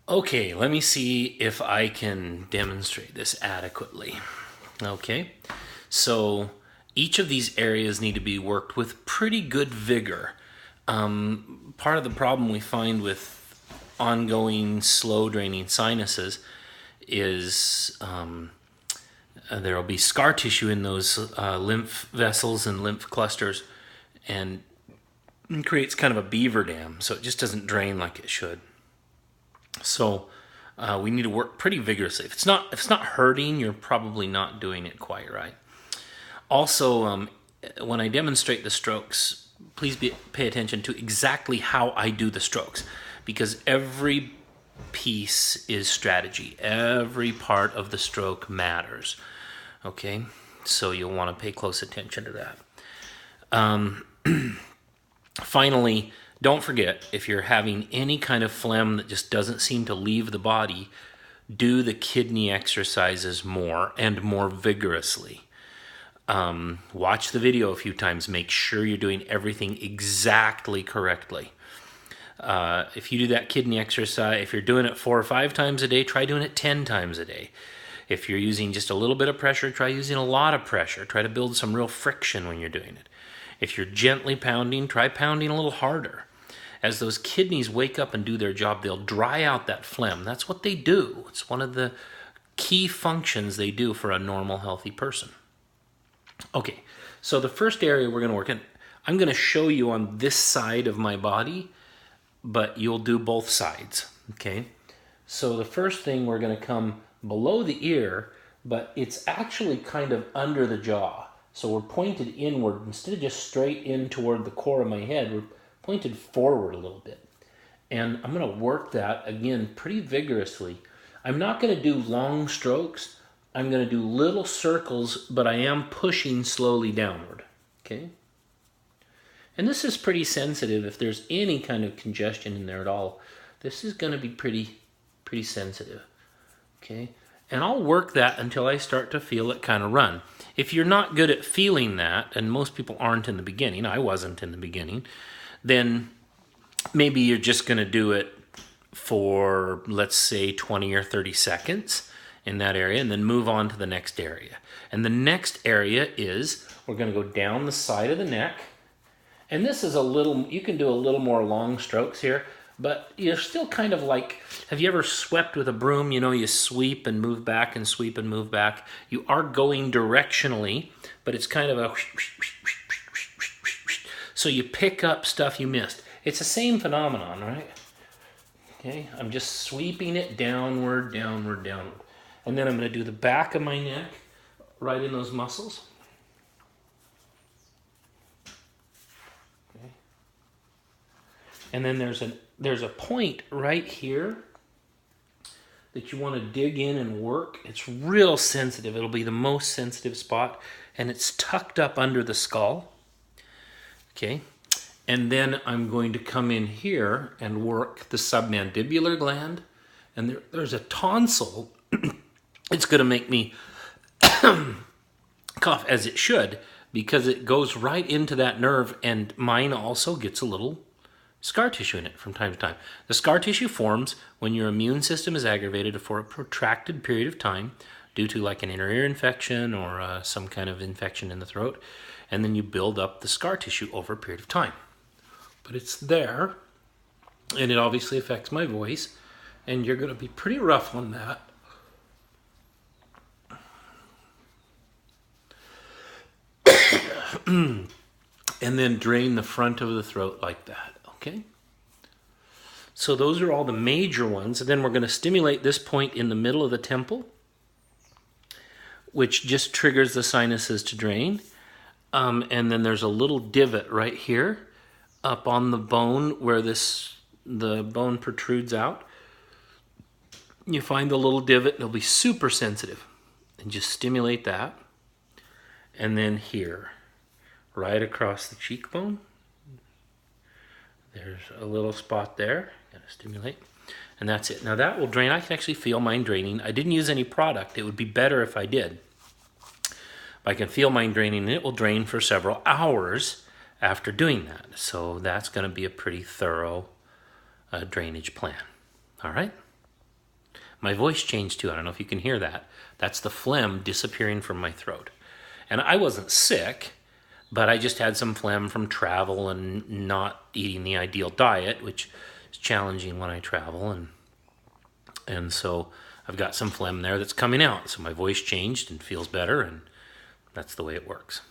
Okay, let me see if I can demonstrate this adequately. Okay, so each of these areas need to be worked with pretty good vigor. Part of the problem we find with ongoing slow draining sinuses is there will be scar tissue in those lymph vessels and lymph clusters, and it creates kind of a beaver dam, so it just doesn't drain like it should. So we need to work pretty vigorously. If it's not hurting, you're probably not doing it quite right. Also, when I demonstrate the strokes, please pay attention to exactly how I do the strokes, because every piece is strategy. Every part of the stroke matters. Okay, so you'll want to pay close attention to that. Finally, don't forget, if you're having any kind of phlegm that just doesn't seem to leave the body, do the kidney exercises more and more vigorously. Watch the video a few times. Make sure you're doing everything exactly correctly. If you do that kidney exercise, if you're doing it 4 or 5 times a day, try doing it 10 times a day. If you're using just a little bit of pressure, try using a lot of pressure. Try to build some real friction when you're doing it. If you're gently pounding, try pounding a little harder. As those kidneys wake up and do their job, they'll dry out that phlegm. That's what they do. It's one of the key functions they do for a normal, healthy person. Okay, so the first area we're going to work in, I'm going to show you on this side of my body, but you'll do both sides, okay? So the first thing, we're going to come below the ear, but it's actually kind of under the jaw. So we're pointed inward. Instead of just straight in toward the core of my head, we're pointed forward a little bit. And I'm going to work that, again, pretty vigorously. I'm not going to do long strokes. I'm going to do little circles, but I am pushing slowly downward, okay? And this is pretty sensitive. If there's any kind of congestion in there at all, this is going to be pretty sensitive, okay? And I'll work that until I start to feel it kind of run. If you're not good at feeling that, and most people aren't in the beginning, I wasn't in the beginning, then maybe you're just going to do it for, let's say, 20 or 30 seconds in that area, and then move on to the next area. And the next area is, we're going to go down the side of the neck. And this is a little, you can do a little more long strokes here, but you're still kind of like, have you ever swept with a broom? You know, you sweep and move back and sweep and move back. You are going directionally, but it's kind of a, so you pick up stuff you missed. It's the same phenomenon, right? Okay, I'm just sweeping it downward, downward, downward. And then I'm going to do the back of my neck, right in those muscles. Okay. And then there's a point right here that you want to dig in and work. It's real sensitive. It'll be the most sensitive spot, and it's tucked up under the skull. Okay. And then I'm going to come in here and work the submandibular gland. And there's a tonsil. It's going to make me cough, as it should, because it goes right into that nerve, and mine also gets a little scar tissue in it from time to time. The scar tissue forms when your immune system is aggravated for a protracted period of time due to like an inner ear infection or some kind of infection in the throat, and then you build up the scar tissue over a period of time. But it's there, and it obviously affects my voice, and you're going to be pretty rough on that. And then drain the front of the throat like that, okay? So those are all the major ones. And then we're going to stimulate this point in the middle of the temple, which just triggers the sinuses to drain. And then there's a little divot right here up on the bone where the bone protrudes out. You find the little divot, and it'll be super sensitive. And just stimulate that. And then here, right across the cheekbone, there's a little spot there. Gotta stimulate. And that's it. Now that will drain. I can actually feel mine draining. I didn't use any product. It would be better if I did. But I can feel mine draining, and it will drain for several hours after doing that. So that's going to be a pretty thorough drainage plan. All right? My voice changed too. I don't know if you can hear that. That's the phlegm disappearing from my throat. And I wasn't sick, but I just had some phlegm from travel and not eating the ideal diet, which is challenging when I travel. And so I've got some phlegm there that's coming out. So my voice changed and feels better, and that's the way it works.